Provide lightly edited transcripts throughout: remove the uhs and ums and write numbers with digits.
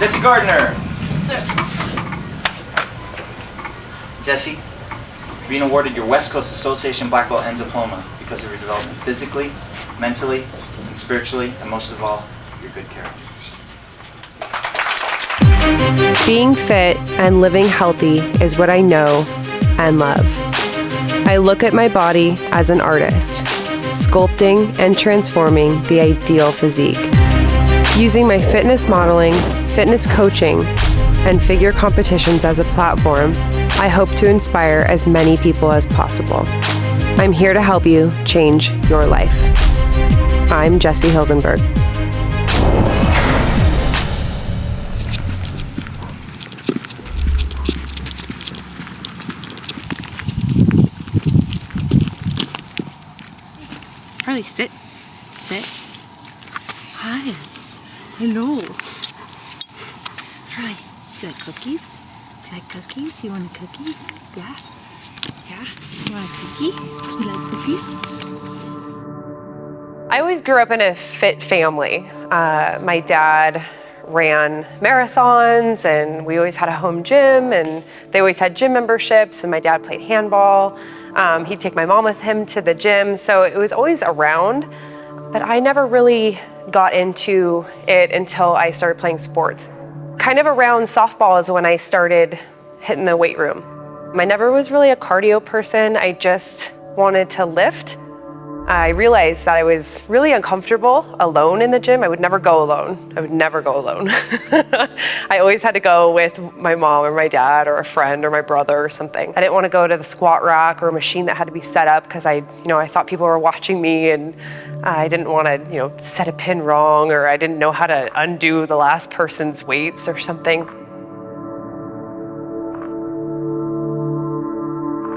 Jessie Gardner. Sir. Jessie, you're being awarded your West Coast Association Black Belt and Diploma because of your development physically, mentally, and spiritually, and most of all, your good characters. Being fit and living healthy is what I know and love. I look at my body as an artist, sculpting and transforming the ideal physique. Using my fitness modeling, fitness coaching, and figure competitions as a platform, I hope to inspire as many people as possible. I'm here to help you change your life. I'm Jessie Hilgenberg. Harley, sit. Sit. Hi. Hello. Harley, do you like cookies? Do you like cookies? You want a cookie? Yeah? Yeah? You want a cookie? You like cookies? I always grew up in a fit family. My dad ran marathons, and we always had a home gym, and they always had gym memberships, and my dad played handball. He'd take my mom with him to the gym, so it was always around, but I never really got into it until I started playing sports. Kind of around softball is when I started hitting the weight room. I never was really a cardio person. I just wanted to lift. I realized that I was really uncomfortable alone in the gym. I would never go alone. I always had to go with my mom or my dad or a friend or my brother or something. I didn't want to go to the squat rack or a machine that had to be set up because I thought people were watching me, and I didn't want to, set a pin wrong, or I didn't know how to undo the last person's weights or something.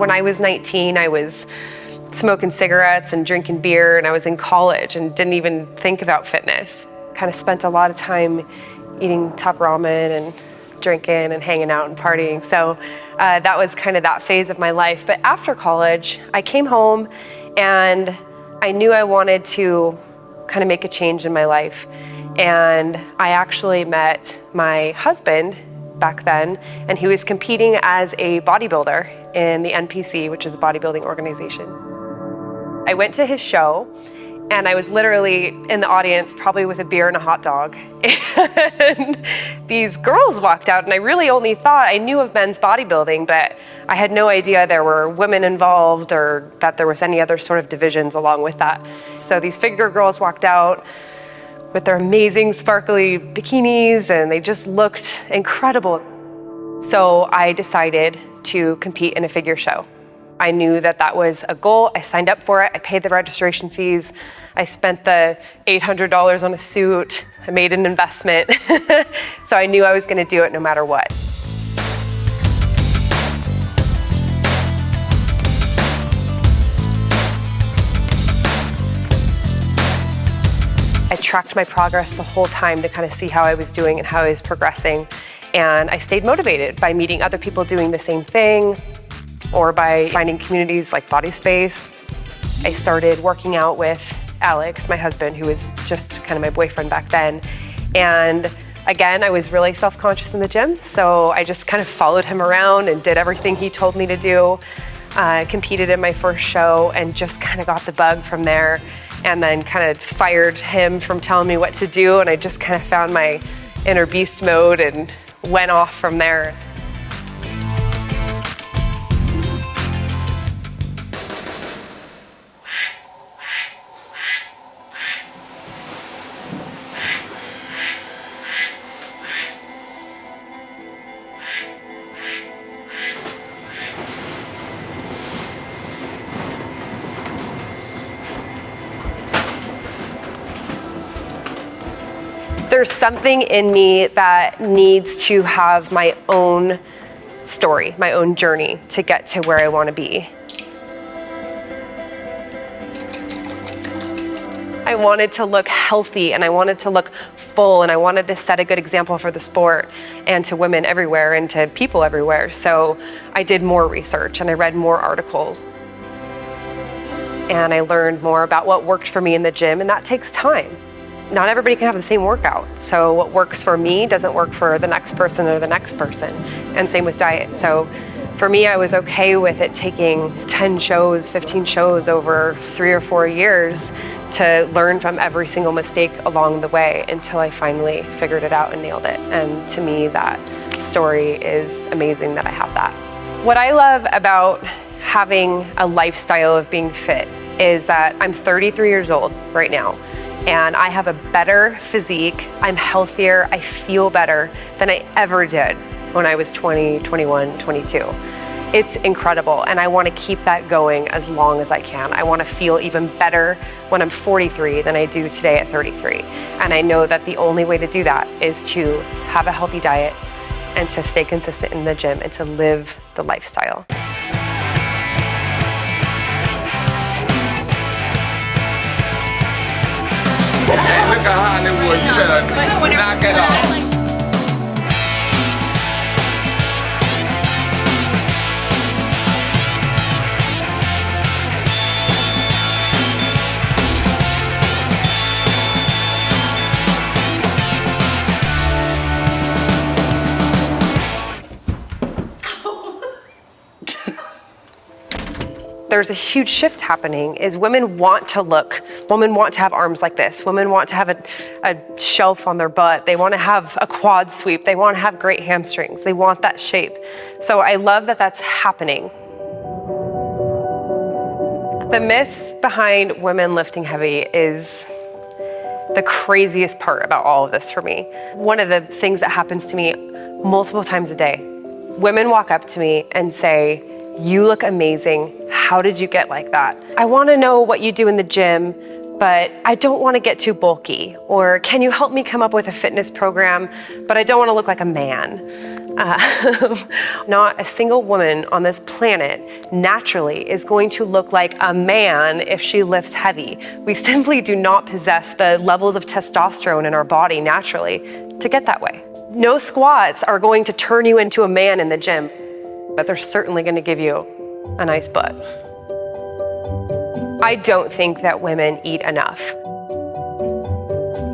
When I was 19, I was smoking cigarettes and drinking beer, and I was in college and didn't even think about fitness. Kind of spent a lot of time eating top ramen and drinking and hanging out and partying. So that was kind of that phase of my life. But after college, I came home and I knew I wanted to kind of make a change in my life. And I actually met my husband back then, and he was competing as a bodybuilder in the NPC, which is a bodybuilding organization. I went to his show, and I was literally in the audience, probably with a beer and a hot dog. And these girls walked out, and I really only thought I knew of men's bodybuilding, but I had no idea there were women involved or that there was any other sort of divisions along with that. So these figure girls walked out with their amazing sparkly bikinis, and they just looked incredible. So I decided to compete in a figure show. I knew that that was a goal. I signed up for it. I paid the registration fees. I spent the $800 on a suit. I made an investment. So I knew I was going to do it no matter what. I tracked my progress the whole time to kind of see how I was doing and how I was progressing. And I stayed motivated by meeting other people doing the same thing, or by finding communities like Body Space. I started working out with Alex, my husband, who was just kind of my boyfriend back then. And again, I was really self-conscious in the gym, so I just kind of followed him around and did everything he told me to do. Competed in my first show and just kind of got the bug from there, and then kind of fired him from telling me what to do, and I just kind of found my inner beast mode and went off from there. There's something in me that needs to have my own story, my own journey to get to where I want to be. I wanted to look healthy, and I wanted to look full, and I wanted to set a good example for the sport and to women everywhere and to people everywhere. So I did more research and I read more articles. And I learned more about what worked for me in the gym, and that takes time. not everybody can have the same workout. So what works for me doesn't work for the next person or the next person. And same with diet. So for me, I was okay with it taking 10 shows, 15 shows over 3 or 4 years to learn from every single mistake along the way until I finally figured it out and nailed it. And to me, that story is amazing that I have that. What I love about having a lifestyle of being fit is that I'm 33 years old right now, and I have a better physique, I'm healthier, I feel better than I ever did when I was 20, 21, 22. It's incredible, and I want to keep that going as long as I can. I want to feel even better when I'm 43 than I do today at 33. And I know that the only way to do that is to have a healthy diet and to stay consistent in the gym and to live the lifestyle. Hey, look at Hollywood, you better knock it off. There's a huge shift happening is women want to have arms like this. Women want to have a shelf on their butt. They want to have a quad sweep. They want to have great hamstrings. They want that shape. So I love that that's happening. The myths behind women lifting heavy is the craziest part about all of this for me. One of the things that happens to me multiple times a day, women walk up to me and say, "You look amazing. How did you get like that? I want to know what you do in the gym, but I don't want to get too bulky." Or, "Can you help me come up with a fitness program, but I don't want to look like a man." Not a single woman on this planet naturally is going to look like a man if she lifts heavy. We simply do not possess the levels of testosterone in our body naturally to get that way. No squats are going to turn you into a man in the gym, but they're certainly going to give you a nice butt. I don't think that women eat enough.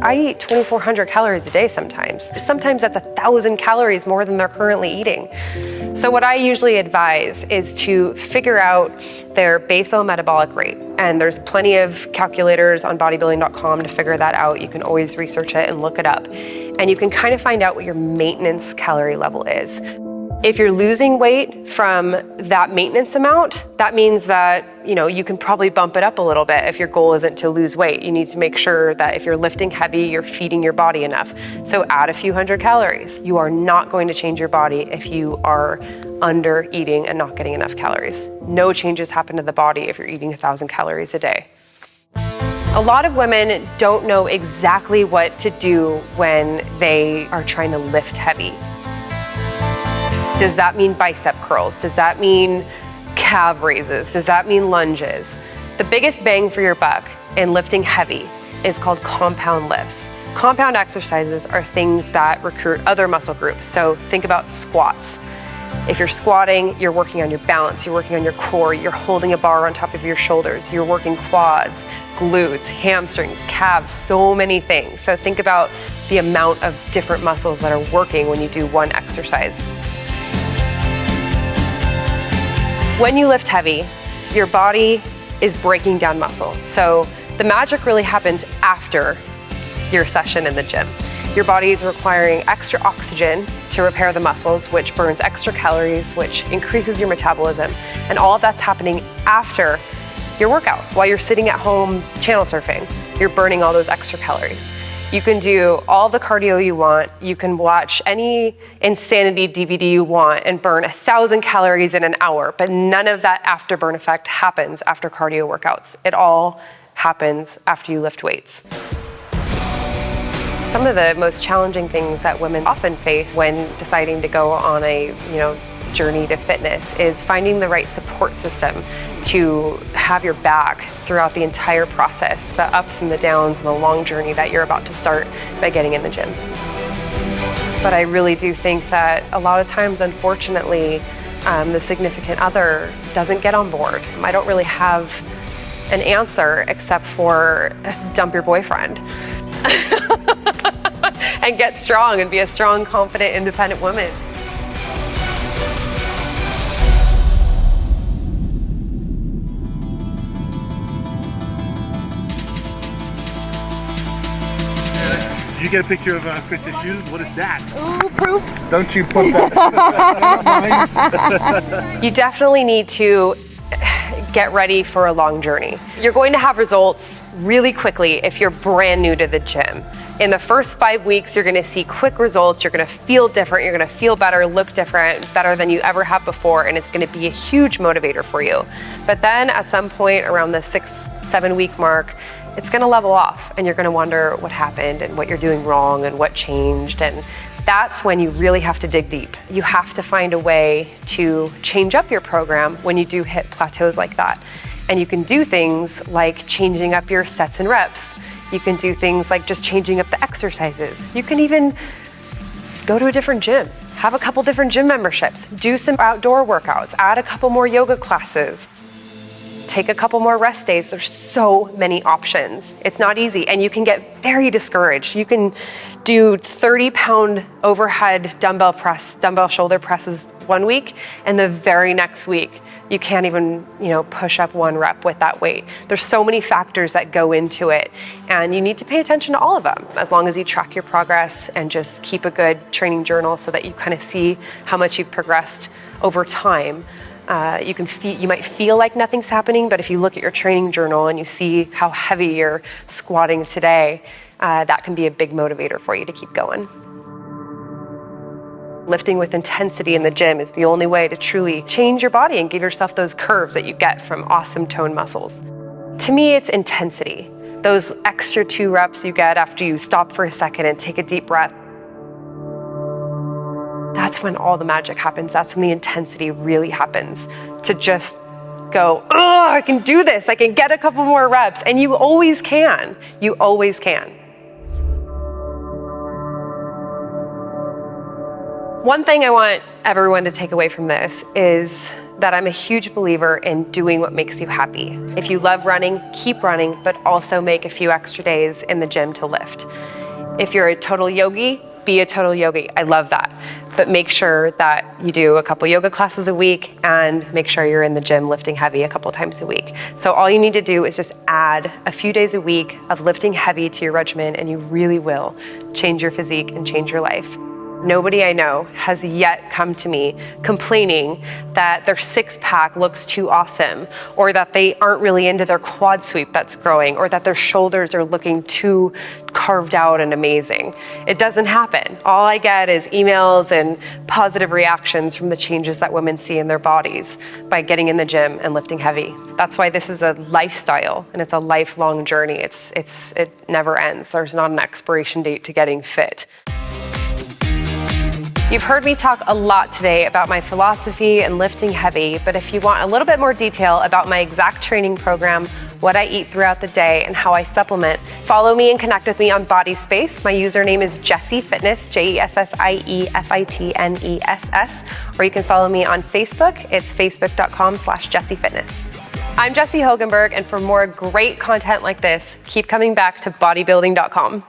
I eat 2,400 calories a day sometimes. Sometimes that's 1,000 calories more than they're currently eating. So what I usually advise is to figure out their basal metabolic rate. And there's plenty of calculators on Bodybuilding.com to figure that out. You can always research it and look it up. And you can kind of find out what your maintenance calorie level is. If you're losing weight from that maintenance amount, that means that, you can probably bump it up a little bit if your goal isn't to lose weight. You need to make sure that if you're lifting heavy, you're feeding your body enough. So add a few hundred calories. You are not going to change your body if you are under eating and not getting enough calories. No changes happen to the body if you're eating 1,000 calories a day. A lot of women don't know exactly what to do when they are trying to lift heavy. Does that mean bicep curls? Does that mean calf raises? Does that mean lunges? The biggest bang for your buck in lifting heavy is called compound lifts. Compound exercises are things that recruit other muscle groups. So think about squats. If you're squatting, you're working on your balance, you're working on your core, you're holding a bar on top of your shoulders, you're working quads, glutes, hamstrings, calves, so many things. So think about the amount of different muscles that are working when you do one exercise. When you lift heavy, your body is breaking down muscle. So the magic really happens after your session in the gym. Your body is requiring extra oxygen to repair the muscles, which burns extra calories, which increases your metabolism. And all of that's happening after your workout. While you're sitting at home channel surfing, you're burning all those extra calories. You can do all the cardio you want. You can watch any insanity DVD you want and burn 1,000 calories in an hour, but none of that afterburn effect happens after cardio workouts. It all happens after you lift weights. Some of the most challenging things that women often face when deciding to go on a, journey to fitness is finding the right support system to have your back throughout the entire process, the ups and the downs and the long journey that you're about to start by getting in the gym. But I really do think that a lot of times, unfortunately, the significant other doesn't get on board. I don't really have an answer except for dump your boyfriend. and get strong and be a strong, confident, independent woman. Did you get a picture of Chris's shoes? What is that? Ooh, proof. Don't you put that. You definitely need to get ready for a long journey. You're going to have results really quickly if you're brand new to the gym. In the first 5 weeks, you're gonna see quick results, you're gonna feel different, you're gonna feel better, look different, better than you ever have before, and it's gonna be a huge motivator for you. But then at some point around the 6-7 week mark, it's gonna level off and you're gonna wonder what happened and what you're doing wrong and what changed. And that's when you really have to dig deep. You have to find a way to change up your program when you do hit plateaus like that. And you can do things like changing up your sets and reps. You can do things like just changing up the exercises. You can even go to a different gym, have a couple different gym memberships, do some outdoor workouts, add a couple more yoga classes, take a couple more rest days. There's so many options. It's not easy, and you can get very discouraged. You can do 30-pound overhead dumbbell shoulder presses one week, and the very next week, you can't even, push up one rep with that weight. There's so many factors that go into it, and you need to pay attention to all of them. As long as you track your progress and just keep a good training journal so that you kind of see how much you've progressed over time. You might feel like nothing's happening, but if you look at your training journal and you see how heavy you're squatting today, that can be a big motivator for you to keep going. Lifting with intensity in the gym is the only way to truly change your body and give yourself those curves that you get from awesome toned muscles. To me, it's intensity. Those extra 2 reps you get after you stop for a second and take a deep breath. That's when all the magic happens. That's when the intensity really happens. To just go, oh, I can do this. I can get a couple more reps. And you always can. You always can. One thing I want everyone to take away from this is that I'm a huge believer in doing what makes you happy. If you love running, keep running, but also make a few extra days in the gym to lift. If you're a total yogi, be a total yogi. I love that. But make sure that you do a couple yoga classes a week and make sure you're in the gym lifting heavy a couple times a week. So all you need to do is just add a few days a week of lifting heavy to your regimen, and you really will change your physique and change your life. Nobody I know has yet come to me complaining that their 6-pack looks too awesome, or that they aren't really into their quad sweep that's growing, or that their shoulders are looking too carved out and amazing. It doesn't happen. All I get is emails and positive reactions from the changes that women see in their bodies by getting in the gym and lifting heavy. That's why this is a lifestyle and it's a lifelong journey. It never ends. There's not an expiration date to getting fit. You've heard me talk a lot today about my philosophy and lifting heavy, but if you want a little bit more detail about my exact training program, what I eat throughout the day, and how I supplement, follow me and connect with me on Body Space. My username is Jessie Fitness, JESSIEFITNESS, or you can follow me on Facebook. It's facebook.com/Jessie Fitness. I'm Jessie Hilgenberg, and for more great content like this, keep coming back to Bodybuilding.com.